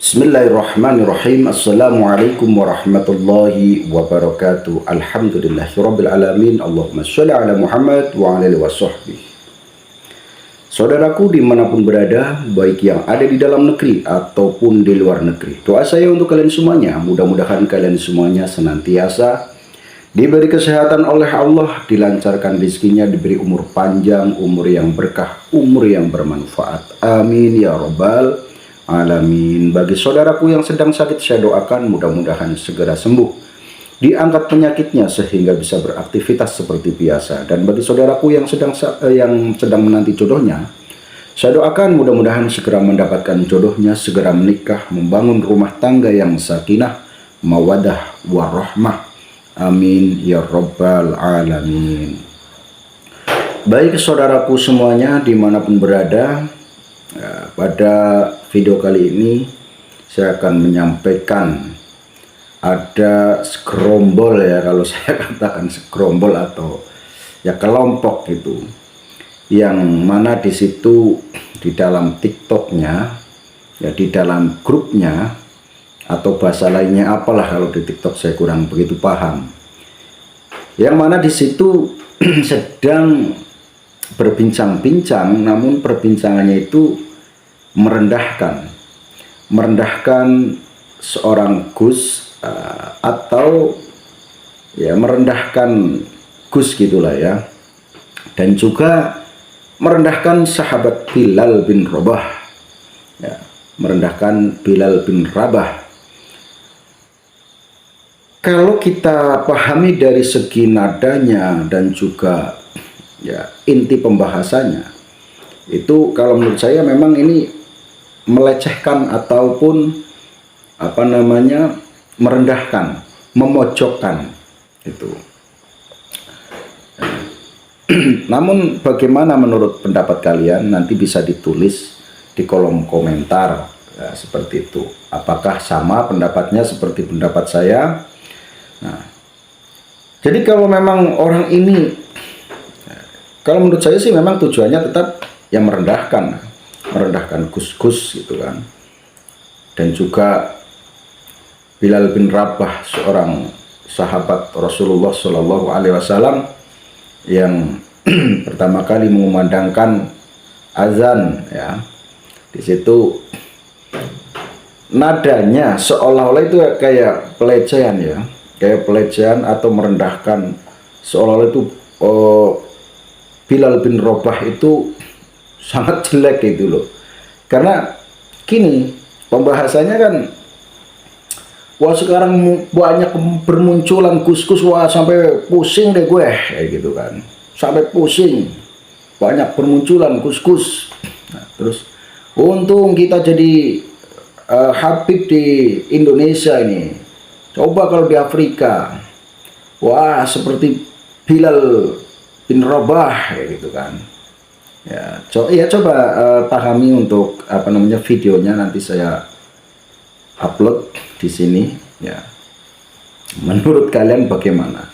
Bismillahirrahmanirrahim. Assalamualaikum warahmatullahi wabarakatuh. Alhamdulillahirabbil alamin. Allahumma sholli ala Muhammad wa ala alihi washabbihi. Saudaraku dimanapun berada, baik yang ada di dalam negeri ataupun di luar negeri, doa saya untuk kalian semuanya, mudah-mudahan kalian semuanya senantiasa diberi kesehatan oleh Allah, dilancarkan rezekinya, diberi umur panjang, umur yang berkah, umur yang bermanfaat. Amin ya rabbal alamin. Bagi saudaraku yang sedang sakit, saya doakan mudah-mudahan segera sembuh, diangkat penyakitnya sehingga bisa beraktivitas seperti biasa. Dan bagi saudaraku yang sedang menanti jodohnya, saya doakan mudah-mudahan segera mendapatkan jodohnya, segera menikah, membangun rumah tangga yang sakinah, mawadah, warahmah. Amin ya rabbal alamin. Baik saudaraku semuanya dimanapun berada, pada video kali ini saya akan menyampaikan ada segerombol, ya kalau saya katakan segerombol atau ya kelompok gitu, yang mana di situ di dalam TikToknya, ya di dalam grupnya atau bahasa lainnya apalah, kalau di TikTok saya kurang begitu paham, yang mana di situ sedang berbincang-bincang, namun perbincangannya itu merendahkan seorang Gus, atau ya merendahkan Gus gitulah ya, dan juga merendahkan sahabat Bilal bin Rabah, ya, merendahkan Bilal bin Rabah. Kalau kita pahami dari segi nadanya dan juga ya inti pembahasannya, itu kalau menurut saya memang ini melecehkan ataupun apa namanya, merendahkan, memojokkan itu. Namun bagaimana menurut pendapat kalian, nanti bisa ditulis di kolom komentar, ya, seperti itu. Apakah sama pendapatnya seperti pendapat saya? Nah, jadi kalau memang orang ini, kalau menurut saya sih memang tujuannya tetap yang merendahkan Gus-Gus gitu kan, dan juga Bilal bin Rabah, seorang sahabat Rasulullah Shallallahu Alaihi Wasallam yang pertama kali mengumandangkan azan, ya. Di situ nadanya seolah-olah itu kayak pelecehan, ya, kayak pelecehan atau merendahkan, seolah-olah itu Bilal bin Rabah itu sangat jelek gitu loh. Karena gini, pembahasannya kan, wah sekarang banyak bermunculan Gus-Gus, wah sampai pusing deh gue, kayak gitu kan, sampai pusing, banyak bermunculan Gus-Gus. Nah, terus untung kita jadi Habib di Indonesia ini, coba kalau di Afrika, wah seperti Bilal bin Rabah, kayak gitu kan. Ya, coba pahami untuk apa namanya, videonya nanti saya upload di sini, ya. Menurut kalian bagaimana?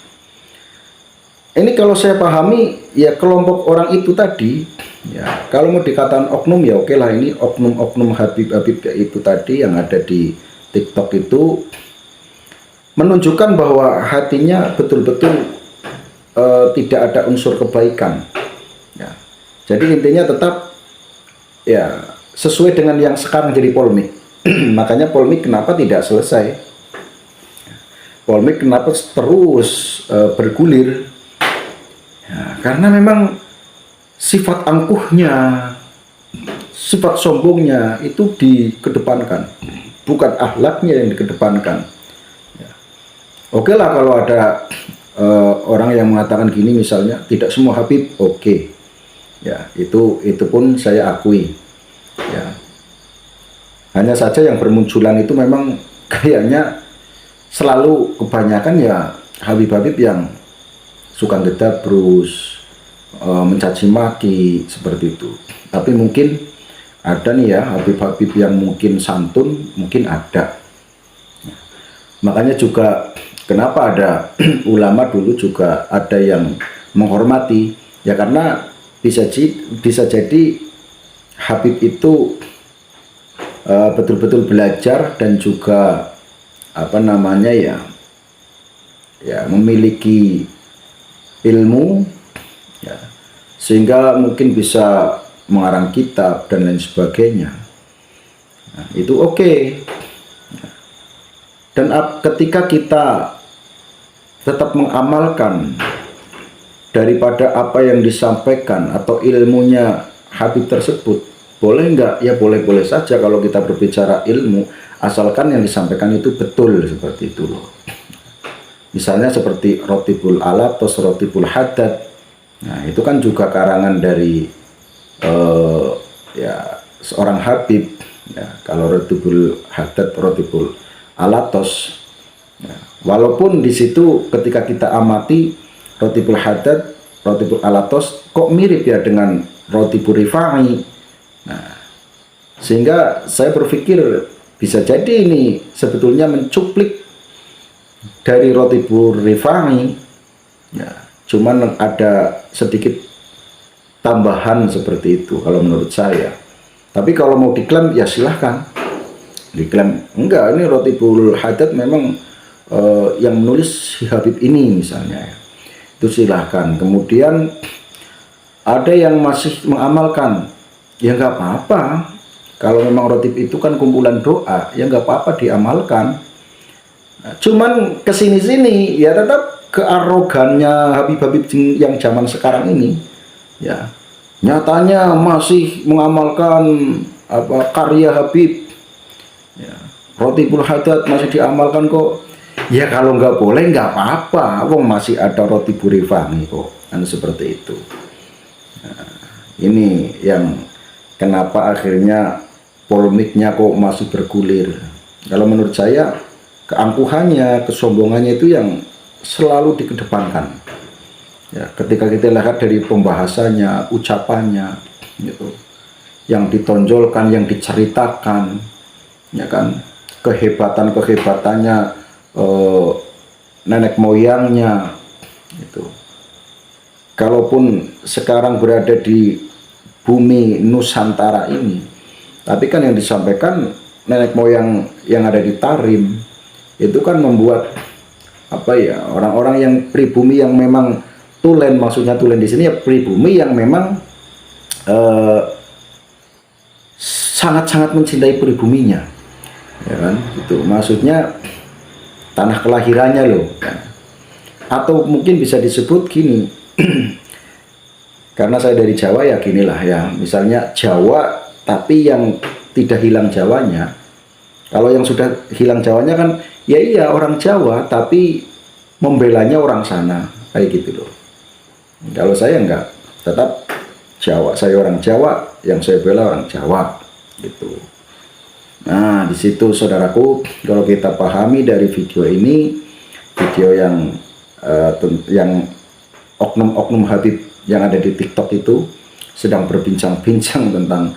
Ini kalau saya pahami, ya kelompok orang itu tadi, ya kalau mau dikatakan oknum, ya oke lah, ini oknum-oknum Habib-Habib kayak itu tadi yang ada di TikTok itu menunjukkan bahwa hatinya betul-betul tidak ada unsur kebaikan, ya. Jadi intinya tetap ya sesuai dengan yang sekarang jadi polemik. Makanya polemik kenapa tidak selesai, polemik kenapa terus bergulir, ya, karena memang sifat angkuhnya, sifat sombongnya itu dikedepankan, bukan akhlaknya yang dikedepankan, ya. Oke lah kalau ada orang yang mengatakan gini, misalnya tidak semua Habib oke, ya itu pun saya akui, ya. Hanya saja yang bermunculan itu memang kayaknya selalu kebanyakan ya Habib-Habib yang suka ngedabrus, mencaci maki, seperti itu. Tapi mungkin ada nih ya Habib-Habib yang mungkin santun, mungkin ada. Makanya juga kenapa ada ulama dulu juga ada yang menghormati, ya karena bisa jadi Habib itu betul-betul belajar dan juga apa namanya ya memiliki ilmu, ya, sehingga mungkin bisa mengarang kitab dan lain sebagainya. Nah, itu oke. Dan ketika kita tetap mengamalkan daripada apa yang disampaikan atau ilmunya Habib tersebut, boleh nggak? Ya boleh-boleh saja kalau kita berbicara ilmu, asalkan yang disampaikan itu betul, seperti itu loh. Misalnya seperti Rotibul Alatos, Rotibul Haddad. Nah, itu kan juga karangan dari ya seorang Habib. Ya, kalau Rotibul Haddad, Rotibul Alatos. Ya, walaupun di situ ketika kita amati Rotibul Haddad, Rotibul Alatos kok mirip ya dengan Rotibul Rifa'i. Nah, sehingga saya berpikir bisa jadi ini sebetulnya mencuplik dari Rotibul Rifa'i, ya, cuman ada sedikit tambahan seperti itu kalau menurut saya. Tapi kalau mau diklaim ya silahkan diklaim. Enggak, ini Rotibul Haddad memang yang menulis si Habib ini misalnya, itu silahkan. Kemudian ada yang masih mengamalkan, ya nggak apa-apa. Kalau memang Rotib itu kan kumpulan doa, ya nggak apa-apa diamalkan. Nah, cuman kesini-sini ya tetap kearogannya Habib-Habib yang zaman sekarang ini, ya nyatanya masih mengamalkan apa karya Habib, ya, Rotibul Haddad masih diamalkan kok. Ya kalau nggak boleh nggak apa-apa, wong masih ada Rotibul Rifa'i kok, kan seperti itu. Nah, ini yang kenapa akhirnya polemiknya kok masih bergulir. Kalau menurut saya keangkuhannya, kesombongannya itu yang selalu dikedepankan. Ya, ketika kita lihat dari pembahasannya, ucapannya, gitu, yang ditonjolkan, yang diceritakan, ya kan, kehebatannya nenek moyangnya, itu. Kalaupun sekarang berada di bumi Nusantara ini, tapi kan yang disampaikan nenek moyang yang ada di Tarim, itu kan membuat apa ya, orang-orang yang pribumi yang memang tulen, maksudnya tulen di sini ya pribumi yang memang sangat-sangat mencintai pribuminya, ya kan, itu maksudnya tanah kelahirannya loh, ya. Atau mungkin bisa disebut gini, karena saya dari Jawa ya ginilah ya, misalnya Jawa tapi yang tidak hilang Jawanya. Kalau yang sudah hilang Jawanya kan ya iya orang Jawa tapi membelanya orang sana, kayak gitu loh. Kalau saya enggak, tetap Jawa, saya orang Jawa, yang saya bela orang Jawa, gitu. Nah, di situ saudaraku, kalau kita pahami dari video ini, video yang oknum-oknum Habib yang ada di TikTok itu sedang berbincang-bincang tentang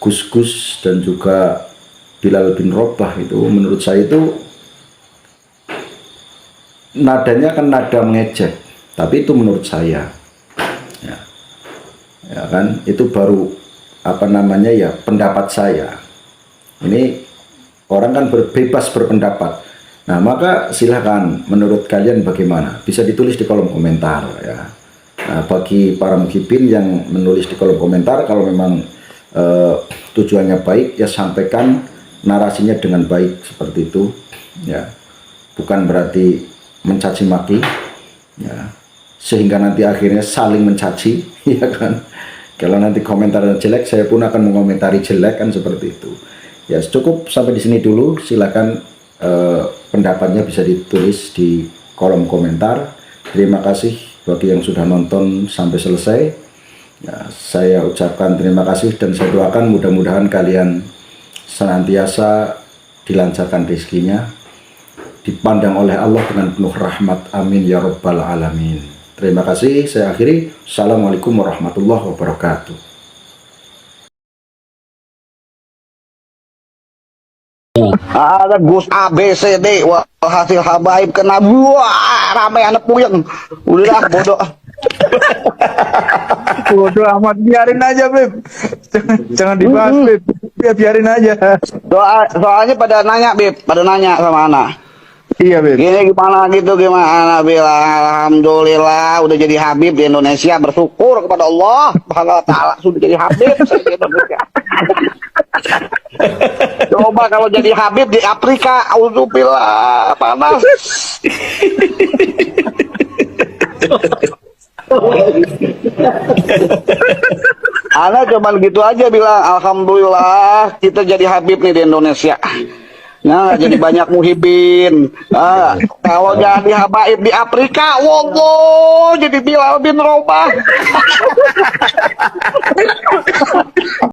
Gus-Gus dan juga Bilal bin Robah, itu menurut saya itu nadanya kan nada mengejek, tapi itu menurut saya, ya kan, itu baru apa namanya ya pendapat saya. Ini orang kan bebas berpendapat. Nah, maka silahkan menurut kalian bagaimana? Bisa ditulis di kolom komentar ya. Nah, bagi para muhibin yang menulis di kolom komentar, kalau memang tujuannya baik ya sampaikan narasinya dengan baik seperti itu ya. Bukan berarti mencaci maki ya. Sehingga nanti akhirnya saling mencaci ya kan. Kalau nanti komentar jelek, saya pun akan mengomentari jelek, kan seperti itu. Ya, cukup sampai di sini dulu. Silakan pendapatnya bisa ditulis di kolom komentar. Terima kasih bagi yang sudah nonton sampai selesai. Ya, saya ucapkan terima kasih dan saya doakan mudah-mudahan kalian senantiasa dilancarkan rezekinya, dipandang oleh Allah dengan penuh rahmat. Amin ya rabbal alamin. Terima kasih. Saya akhiri. Assalamualaikum warahmatullahi wabarakatuh. Ada Gus A B C D, wah hasil habaib kena, wah ramai anak puyeng, udah bodoh. Bodoh amat, biarin aja, Beb. Jangan dibahas, Beb. Biarin aja. Soalnya pada nanya, Bib, pada nanya sama Ana. Iya, Beb. Gini gimana gitu gimana bilang alhamdulillah udah jadi Habib di Indonesia, bersyukur kepada Allah Subhanahu wa taala sudah jadi Habib saya di Indonesia. Coba kalau jadi Habib di Afrika, auzubillah panas. Ana cuman gitu aja bilang alhamdulillah kita jadi Habib nih di Indonesia. Nah, jadi banyak muhibin. Kalau jadi habaib di Afrika, wallah, jadi Bilal bin Rabah.